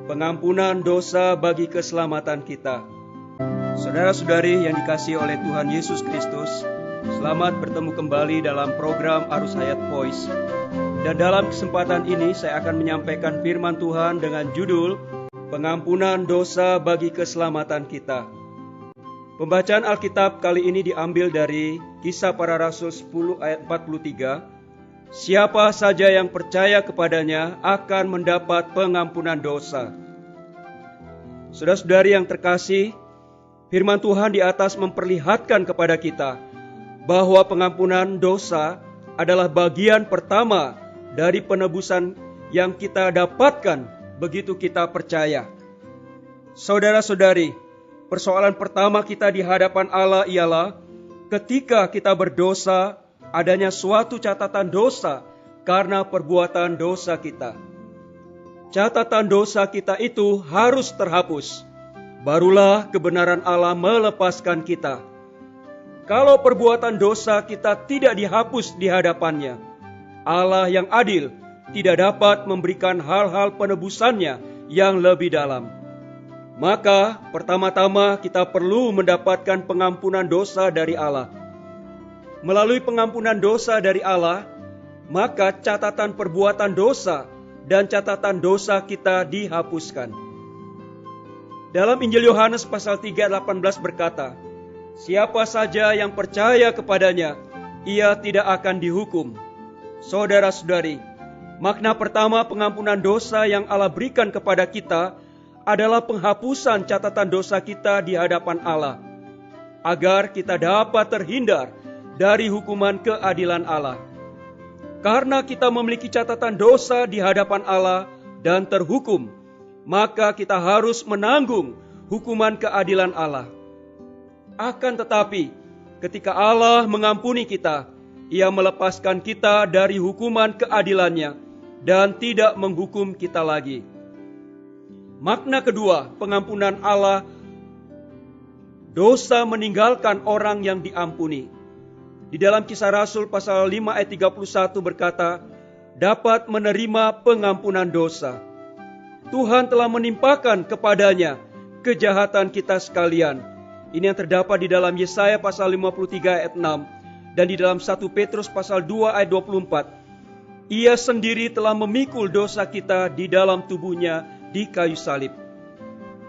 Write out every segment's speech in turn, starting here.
pengampunan dosa bagi keselamatan kita. Saudara-saudari yang dikasihi oleh Tuhan Yesus Kristus, selamat bertemu kembali dalam program Arus Hayat Voice. Dan dalam kesempatan ini saya akan menyampaikan firman Tuhan dengan judul pengampunan dosa bagi keselamatan kita. Pembacaan Alkitab kali ini diambil dari Kisah Para Rasul 10 ayat 43. Siapa saja yang percaya kepadanya akan mendapat pengampunan dosa. Saudara-saudari yang terkasih, firman Tuhan di atas memperlihatkan kepada kita bahwa pengampunan dosa adalah bagian pertama dari penebusan yang kita dapatkan begitu kita percaya. Saudara-saudari, persoalan pertama kita di hadapan Allah ialah ketika kita berdosa, adanya suatu catatan dosa karena perbuatan dosa kita. Catatan dosa kita itu harus terhapus. Barulah kebenaran Allah melepaskan kita. Kalau perbuatan dosa kita tidak dihapus di hadapannya, Allah yang adil tidak dapat memberikan hal-hal penebusannya yang lebih dalam. Maka pertama-tama kita perlu mendapatkan pengampunan dosa dari Allah. Melalui pengampunan dosa dari Allah, maka catatan perbuatan dosa dan catatan dosa kita dihapuskan. Dalam Injil Yohanes pasal 3 ayat 18 berkata, siapa saja yang percaya kepadanya, ia tidak akan dihukum. Saudara-saudari, makna pertama pengampunan dosa yang Allah berikan kepada kita adalah penghapusan catatan dosa kita di hadapan Allah, agar kita dapat terhindar dari hukuman keadilan Allah. Karena kita memiliki catatan dosa di hadapan Allah dan terhukum, maka kita harus menanggung hukuman keadilan Allah. Akan tetapi, ketika Allah mengampuni kita, Ia melepaskan kita dari hukuman keadilannya dan tidak menghukum kita lagi. Makna kedua, pengampunan Allah, dosa meninggalkan orang yang diampuni. Di dalam Kisah Rasul pasal 5 ayat 31 berkata, dapat menerima pengampunan dosa. Tuhan telah menimpakan kepadanya kejahatan kita sekalian. Ini yang terdapat di dalam Yesaya pasal 53 ayat 6 dan di dalam 1 Petrus pasal 2 ayat 24. Ia sendiri telah memikul dosa kita di dalam tubuhnya di kayu salib.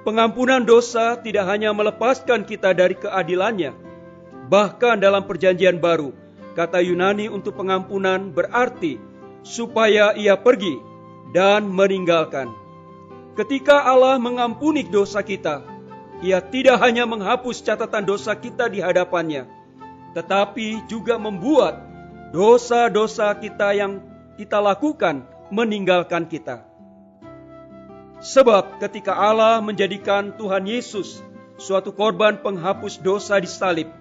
Pengampunan dosa tidak hanya melepaskan kita dari keadilannya, bahkan dalam perjanjian baru, kata Yunani untuk pengampunan berarti supaya ia pergi dan meninggalkan. Ketika Allah mengampuni dosa kita, Ia tidak hanya menghapus catatan dosa kita di hadapannya, tetapi juga membuat dosa-dosa kita yang kita lakukan meninggalkan kita. Sebab ketika Allah menjadikan Tuhan Yesus suatu korban penghapus dosa di salib,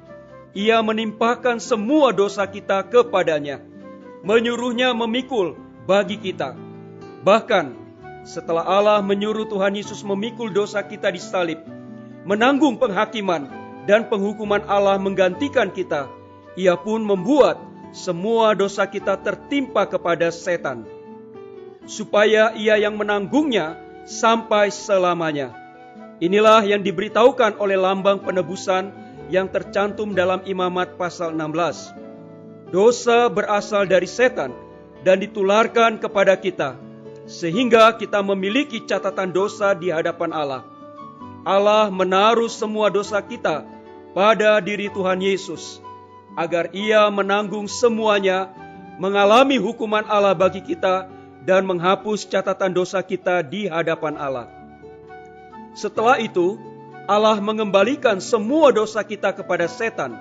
Ia menimpakan semua dosa kita kepadanya, menyuruhnya memikul bagi kita. Bahkan setelah Allah menyuruh Tuhan Yesus memikul dosa kita di salib, menanggung penghakiman dan penghukuman Allah menggantikan kita, Ia pun membuat semua dosa kita tertimpa kepada setan, supaya Ia yang menanggungnya sampai selamanya. Inilah yang diberitahukan oleh lambang penebusan yang tercantum dalam Imamat pasal 16. Dosa berasal dari setan dan ditularkan kepada kita, sehingga kita memiliki catatan dosa di hadapan Allah. Allah menaruh semua dosa kita pada diri Tuhan Yesus, agar Ia menanggung semuanya, mengalami hukuman Allah bagi kita, dan menghapus catatan dosa kita di hadapan Allah. Setelah itu, Allah mengembalikan semua dosa kita kepada setan,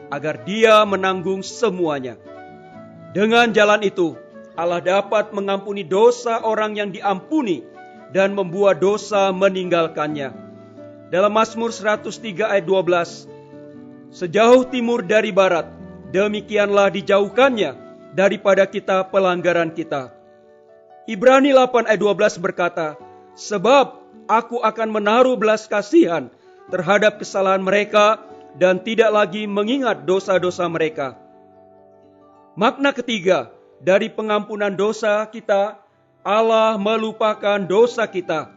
agar dia menanggung semuanya. Dengan jalan itu, Allah dapat mengampuni dosa orang yang diampuni dan membuat dosa meninggalkannya. Dalam Mazmur 103 ayat 12, sejauh timur dari barat, demikianlah dijauhkannya daripada kita pelanggaran kita. Ibrani 8 ayat 12 berkata, sebab aku akan menaruh belas kasihan terhadap kesalahan mereka dan tidak lagi mengingat dosa-dosa mereka. Makna ketiga dari pengampunan dosa kita, Allah melupakan dosa kita.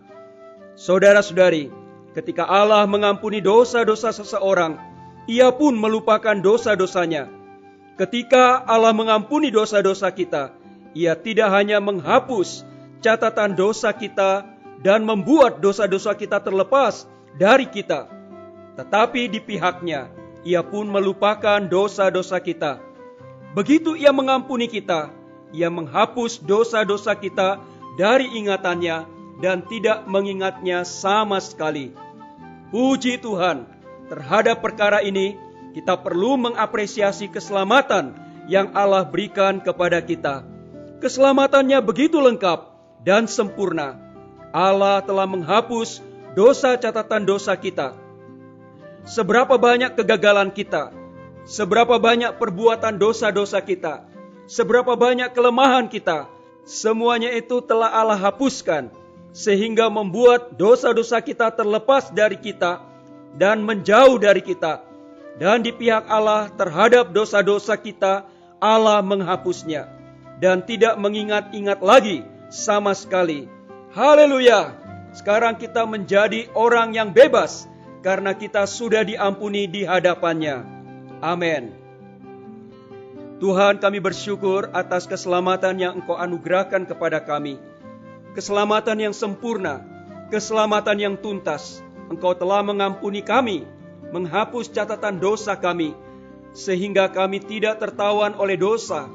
Saudara-saudari, ketika Allah mengampuni dosa-dosa seseorang, Ia pun melupakan dosa-dosanya. Ketika Allah mengampuni dosa-dosa kita, Ia tidak hanya menghapus catatan dosa kita dan membuat dosa-dosa kita terlepas dari kita, tetapi di pihaknya, Ia pun melupakan dosa-dosa kita. Begitu Ia mengampuni kita, Ia menghapus dosa-dosa kita dari ingatannya dan tidak mengingatnya sama sekali. Puji Tuhan, terhadap perkara ini kita perlu mengapresiasi keselamatan yang Allah berikan kepada kita. Keselamatannya begitu lengkap dan sempurna. Allah telah menghapus dosa catatan dosa kita. Seberapa banyak kegagalan kita, seberapa banyak perbuatan dosa-dosa kita, seberapa banyak kelemahan kita, semuanya itu telah Allah hapuskan, sehingga membuat dosa-dosa kita terlepas dari kita dan menjauh dari kita. Dan di pihak Allah terhadap dosa-dosa kita, Allah menghapusnya dan tidak mengingat-ingat lagi sama sekali. Haleluya! Sekarang kita menjadi orang yang bebas karena kita sudah diampuni di hadapannya. Amin. Tuhan, kami bersyukur atas keselamatan yang Engkau anugerahkan kepada kami. Keselamatan yang sempurna, keselamatan yang tuntas. Engkau telah mengampuni kami, menghapus catatan dosa kami, sehingga kami tidak tertawan oleh dosa.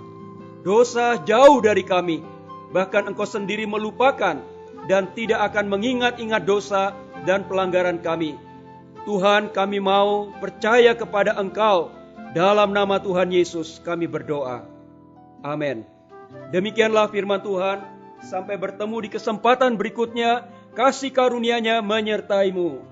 Dosa jauh dari kami, bahkan Engkau sendiri melupakan dan tidak akan mengingat-ingat dosa dan pelanggaran kami. Tuhan, kami mau percaya kepada Engkau. Dalam nama Tuhan Yesus kami berdoa. Amin. Demikianlah firman Tuhan. Sampai bertemu di kesempatan berikutnya. Kasih karunia-Nya menyertai-mu.